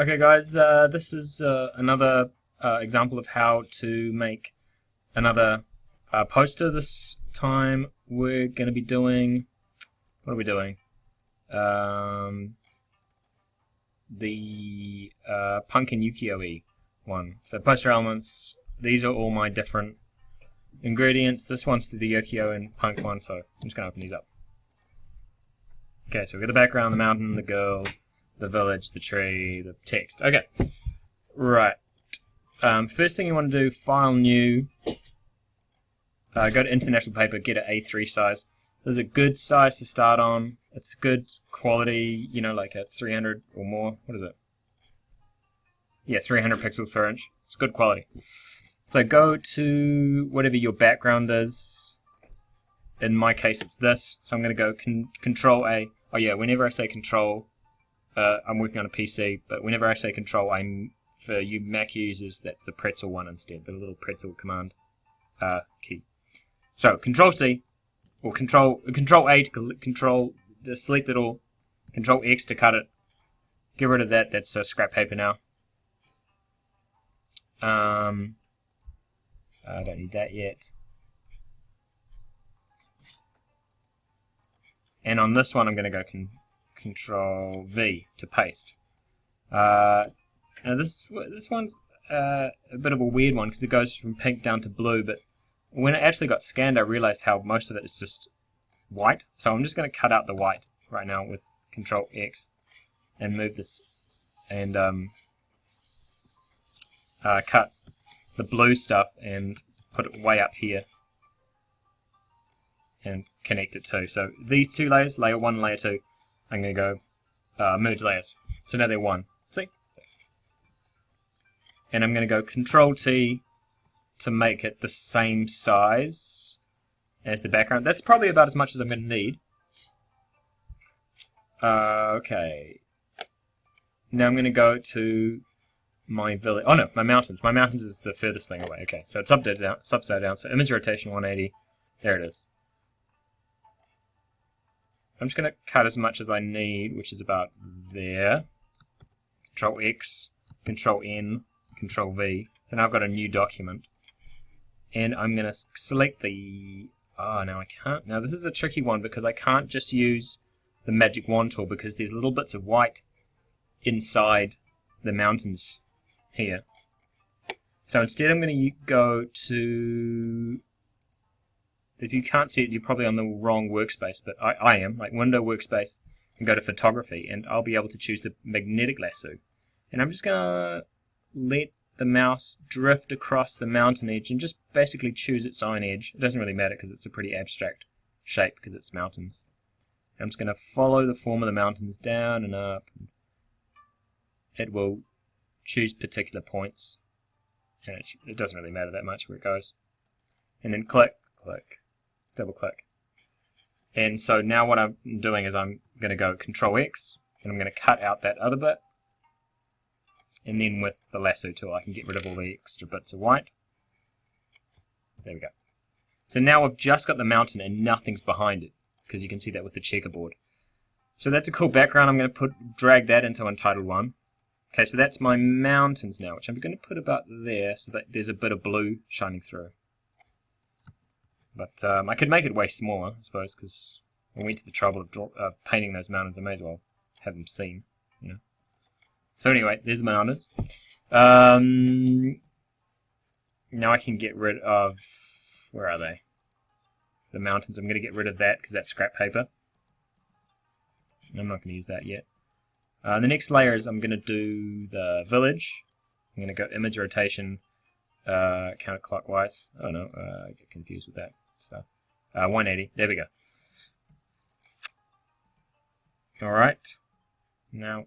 Okay guys, this is another example of how to make another poster. This time we're going to be doing, what are we doing? The pumpkin ukiyo-e one. So poster elements, these are all my different ingredients. This one's for the ukiyo and punk one, so I'm just going to open these up. Okay, so we've got the background, the mountain, the girl, the village, the tree, the text. Okay, right. First thing you want to do, file new, go to international paper, get an A3 size. There's a good size to start on. It's good quality, you know, like a 300 or more. What is it? Yeah, 300 pixels per inch. It's good quality. So go to whatever your background is. In my case, it's this. So I'm going to go Control A. Oh yeah, whenever I say Control, I'm working on a PC, but whenever I say Control, for you Mac users, that's the pretzel one instead, the little pretzel command key. So Control C, or Control A to select it all, Control X to cut it. Get rid of that. That's scrap paper now. I don't need that yet. And on this one, I'm going to go Control V to paste. Now this one's a bit of a weird one because it goes from pink down to blue, but when it actually got scanned, I realized how most of it is just white. So I'm just going to cut out the white right now with Control X and move this and cut the blue stuff and put it way up here and connect it too. So these two layers, layer 1 and layer 2, I'm going to go merge layers. So now they're one. See? And I'm going to go Control T to make it the same size as the background. That's probably about as much as I'm going to need. Okay. Now I'm going to go to my village. Oh no, my mountains. My mountains is the furthest thing away. Okay, so it's upside down. So image rotation 180. There it is. I'm just going to cut as much as I need, which is about there. Control X, Control N, Control V. So now I've got a new document. And I'm going to select the... Oh, now I can't. Now this is a tricky one because I can't just use the magic wand tool because there's little bits of white inside the mountains here. So instead I'm going to go to... If you can't see it, you're probably on the wrong workspace, but I am, like Window Workspace, and go to Photography, and I'll be able to choose the magnetic lasso. And I'm just going to let the mouse drift across the mountain edge and just basically choose its own edge. It doesn't really matter because it's a pretty abstract shape because it's mountains. And I'm just going to follow the form of the mountains down and up. It will choose particular points, and it doesn't really matter that much where it goes. And then click, click. Double click. And so now what I'm doing is I'm going to go Control X and I'm going to cut out that other bit, and then with the lasso tool I can get rid of all the extra bits of white. There we go. So now I've just got the mountain and nothing's behind it because you can see that with the checkerboard. So that's a cool background. I'm going to drag that into Untitled 1. Okay, so that's my mountains now, which I'm going to put about there so that there's a bit of blue shining through. But I could make it way smaller, I suppose, because I went to the trouble of painting those mountains. I may as well have them seen, you know. So anyway, there's the mountains. Now I can get rid of... Where are they? The mountains. I'm going to get rid of that because that's scrap paper. I'm not going to use that yet. The next layer is I'm going to do the village. I'm going to go image rotation counterclockwise. Oh no, I get confused with that stuff. 180. There we go. Alright. Now,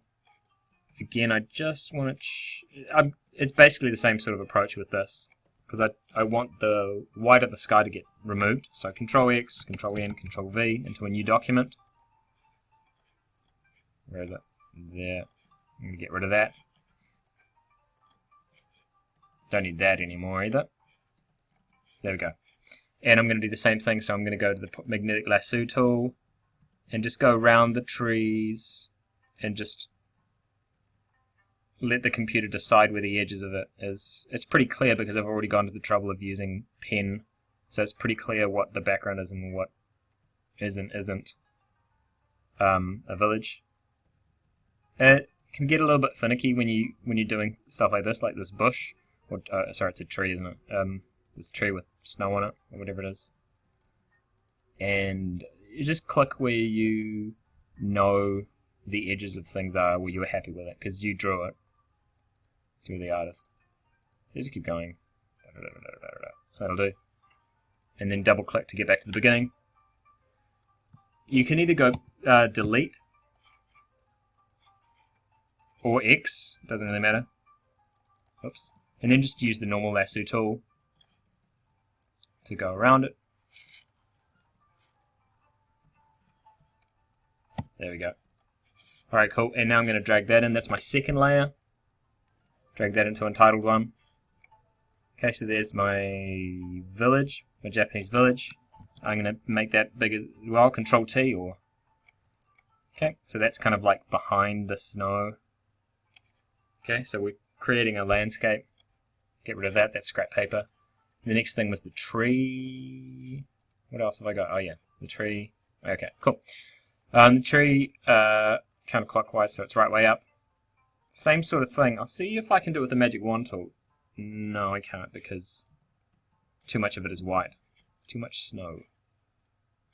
again, I just want to... it's basically the same sort of approach with this. Because I want the white of the sky to get removed. So Control X, Control N, Control V into a new document. Where is it? There. I'm going to get rid of that. Don't need that anymore either. There we go. And I'm going to do the same thing, so I'm going to go to the magnetic lasso tool and just go around the trees and just let the computer decide where the edges of it is. It's pretty clear because I've already gone to the trouble of using pen, so it's pretty clear what the background is and what isn't a village. It can get a little bit finicky when you're doing stuff like this bush, or sorry, it's a tree, isn't it? This tree with snow on it, or whatever it is. And you just click where you know the edges of things are, where you're happy with it, because you drew it. So you're the artist. So just keep going. That'll do. And then double click to get back to the beginning. You can either go delete or X, doesn't really matter. Oops. And then just use the normal lasso tool to go around it. There we go. Alright, cool. And now I'm going to drag that in. That's my second layer. Drag that into Untitled 1. Okay, so there's my village, my Japanese village. I'm going to make that big as well. Control T or... Okay, so that's kind of like behind the snow. Okay, so we're creating a landscape. Get rid of that. That's scrap paper. The next thing was the tree. What else have I got? Oh yeah, the tree. Okay, cool. The tree counterclockwise, so it's right way up. Same sort of thing. I'll see if I can do it with the magic wand tool. No, I can't because too much of it is white. It's too much snow.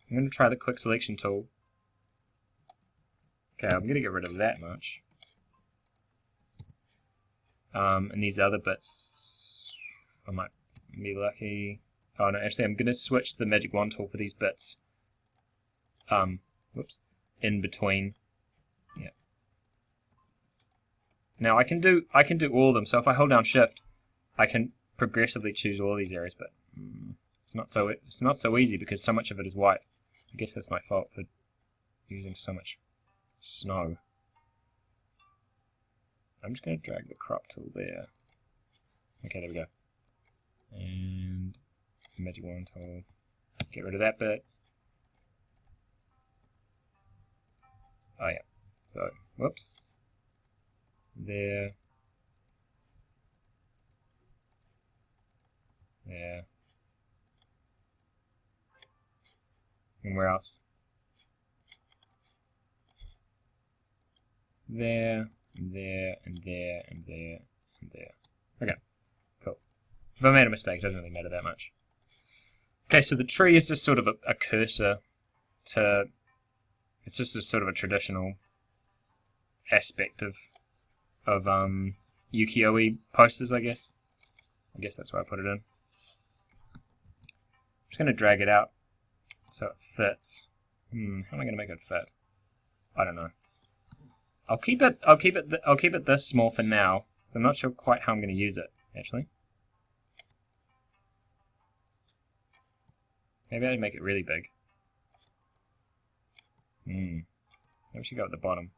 I'm going to try the quick selection tool. Okay, I'm going to get rid of that much. And these other bits, I might be lucky. Oh no, actually I'm going to switch to the magic wand tool for these bits. Whoops. In between. Yeah. Now I can do all of them. So if I hold down Shift, I can progressively choose all these areas, but it's not so easy because so much of it is white. I guess that's my fault for using so much snow. I'm just going to drag the crop tool there. Okay, there we go. And magic wand tool. Get rid of that bit. Oh yeah. So, whoops. There. There. And where else? There, and there, and there, and there, and there. Okay, cool. If I made a mistake, it doesn't really matter that much. Okay, so the tree is just sort of a cursor to... It's just a sort of a traditional aspect of ukiyo-e posters, I guess. I guess that's why I put it in. I'm just going to drag it out so it fits. How am I going to make it fit? I don't know. I'll keep it this small for now. So I'm not sure quite how I'm going to use it, actually. Maybe I'd make it really big. Maybe we should go at the bottom.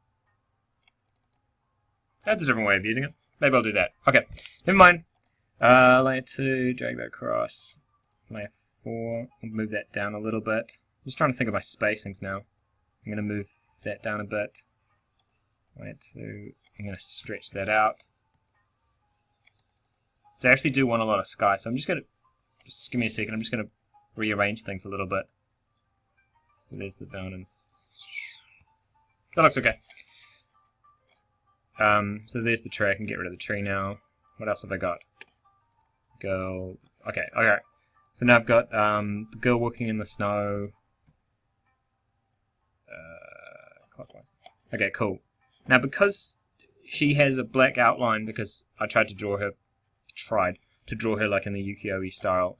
That's a different way of using it. Maybe I'll do that. Okay, never mind. Layer 2, drag that across. Layer 4, we'll move that down a little bit. I'm just trying to think of my spacings now. I'm going to move that down a bit. Layer 2, I'm going to stretch that out. So I actually do want a lot of sky, so I'm just going to, just give me a second, I'm just going to rearrange things a little bit. So there's the balance. That looks okay. So there's the tree. I can get rid of the tree now. What else have I got? Girl. Okay, alright. So now I've got the girl walking in the snow. Clockwise. Okay, cool. Now because she has a black outline, because I tried to draw her like in the ukiyo-e style,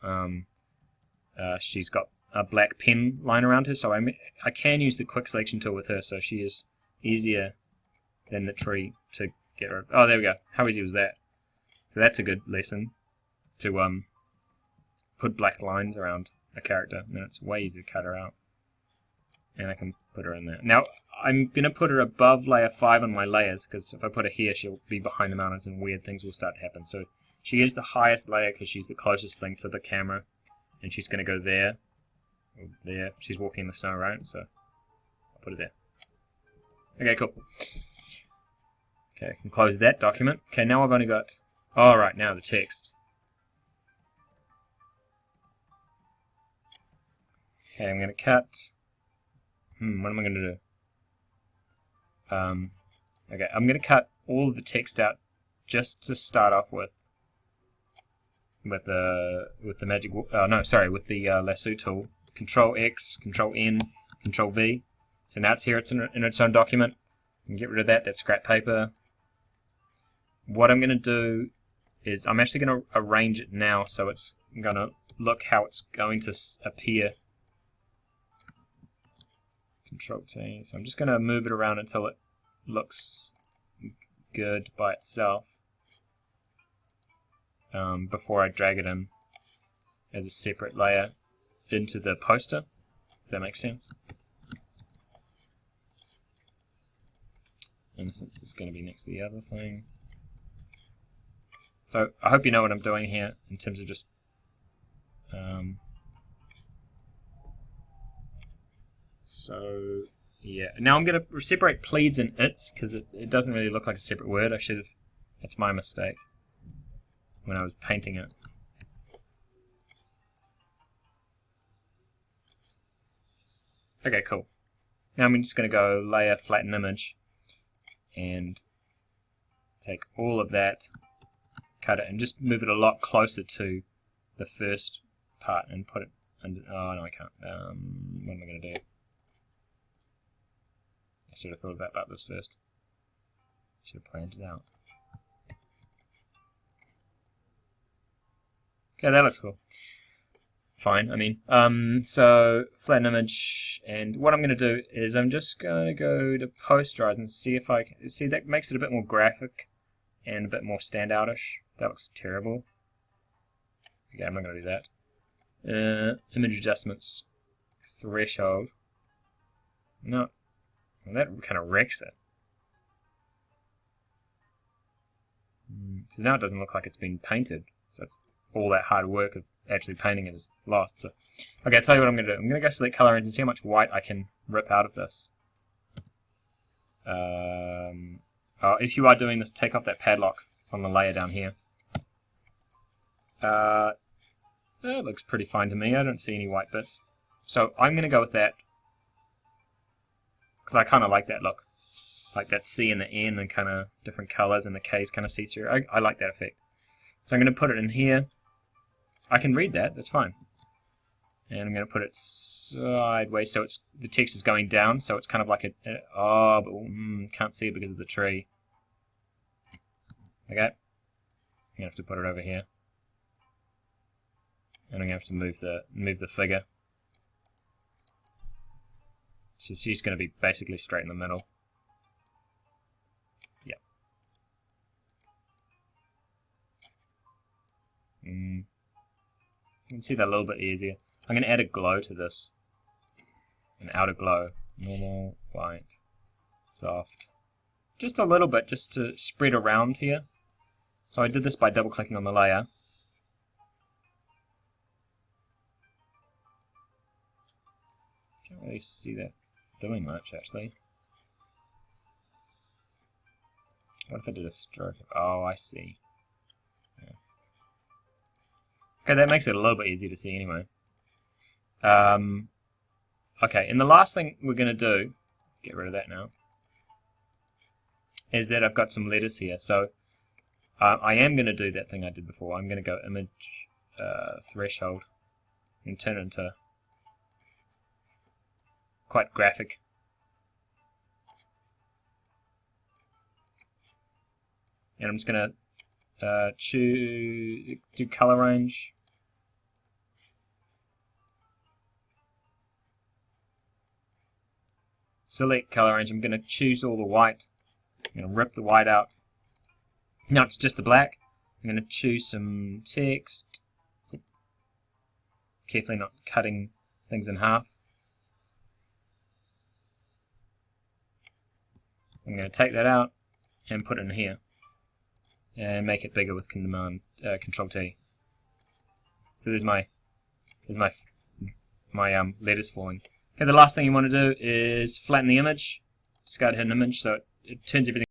she's got a black pen line around her, so I can use the quick selection tool with her, so she is easier than the tree to get rid of. Oh, there we go. How easy was that? So that's a good lesson, to put black lines around a character, and then it's way easier to cut her out. And I can put her in there. Now, I'm going to put her above layer 5 on my layers, because if I put her here, she'll be behind the mountains and weird things will start to happen. So she is the highest layer because she's the closest thing to the camera, and she's going to go there. There. She's walking in the snow, right? So I'll put it there. Okay, cool. Okay, I can close that document. Okay, now I've only got... Oh, right, now the text. Okay, I'm going to cut... what am I going to do? Okay, I'm going to cut all of the text out just to start off with the magic... with the lasso tool. Control X, Control N, Control V. So now it's here, it's in its own document. I can get rid of that, that's scrap paper. What I'm going to do is I'm actually going to arrange it now so it's going to look how it's going to appear. Control T. So I'm just going to move it around until it looks good by itself before I drag it in as a separate layer into the poster, if that makes sense. And since it's going to be next to the other thing. So I hope you know what I'm doing here in terms of just so yeah. Now I'm going to separate pleads and its because it doesn't really look like a separate word. I should have. That's my mistake when I was painting it. Okay, cool. Now I'm just going to go layer, flatten image, and take all of that, cut it, and just move it a lot closer to the first part and put it under. Oh no, I can't. What am I going to do? I should have thought about this first. Should have planned it out. Okay, that looks cool. Fine, I mean, so flatten image, and what I'm going to do is I'm just going to go to posterize and see if I can, see that makes it a bit more graphic and a bit more standoutish. That looks terrible. Okay, I'm not going to do that. Image adjustments, threshold. No, well, that kind of wrecks it. Because now it doesn't look like it's been painted, so it's all that hard work of actually painting it is lost. So, okay, I'll tell you what I'm going to do. I'm going to go select color range and see how much white I can rip out of this. If you are doing this, take off that padlock on the layer down here. That looks pretty fine to me. I don't see any white bits. So I'm going to go with that because I kind of like that look. Like that C and the N and kind of different colors and the K's kind of see-through. I like that effect. So I'm going to put it in here. I can read that, that's fine. And I'm going to put it sideways so it's the text is going down, so it's kind of like can't see it because of the tree. Okay. I'm going to have to put it over here. And I'm going to have to move the figure. So she's going to be basically straight in the middle. Yeah. You can see that a little bit easier. I'm going to add a glow to this. An outer glow. Normal, white, soft. Just a little bit, just to spread around here. So I did this by double clicking on the layer. Can't really see that doing much actually. What if I did a stroke? Oh, I see. Yeah. Okay, that makes it a little bit easier to see anyway. Okay, and the last thing we're going to do, get rid of that now, is that I've got some letters here. So I am going to do that thing I did before. I'm going to go image threshold and turn it into quite graphic. And I'm just going to do color range. Select color range. I'm going to choose all the white. I'm going to rip the white out. Now it's just the black. I'm going to choose some text. Carefully not cutting things in half. I'm going to take that out and put it in here. And make it bigger with Control T. So there's my letters falling. Okay, the last thing you want to do is flatten the image. Discard hidden image so it turns everything